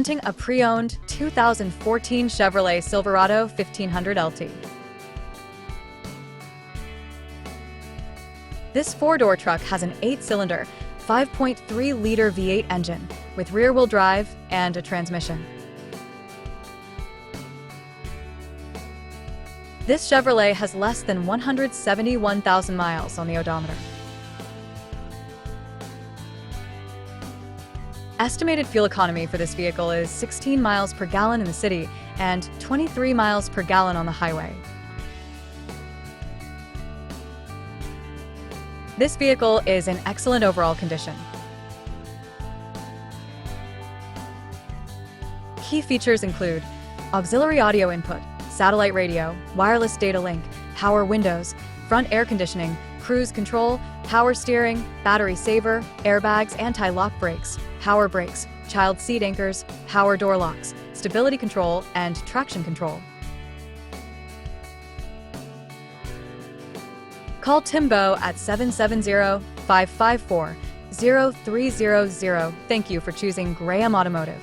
Presenting a pre-owned 2014 Chevrolet Silverado 1500 LT. This four-door truck has an 8-cylinder, 5.3-liter V8 engine with rear-wheel drive and a transmission. This Chevrolet has less than 171,000 miles on the odometer. Estimated fuel economy for this vehicle is 16 miles per gallon in the city and 23 miles per gallon on the highway. This vehicle is in excellent overall condition. Key features include auxiliary audio input, satellite radio, wireless data link, power windows, front air conditioning, cruise control, power steering, battery saver, airbags, anti-lock brakes, power brakes, child seat anchors, power door locks, stability control, and traction control. Call Timbo at 770-554-0300. Thank you for choosing Graham Automotive.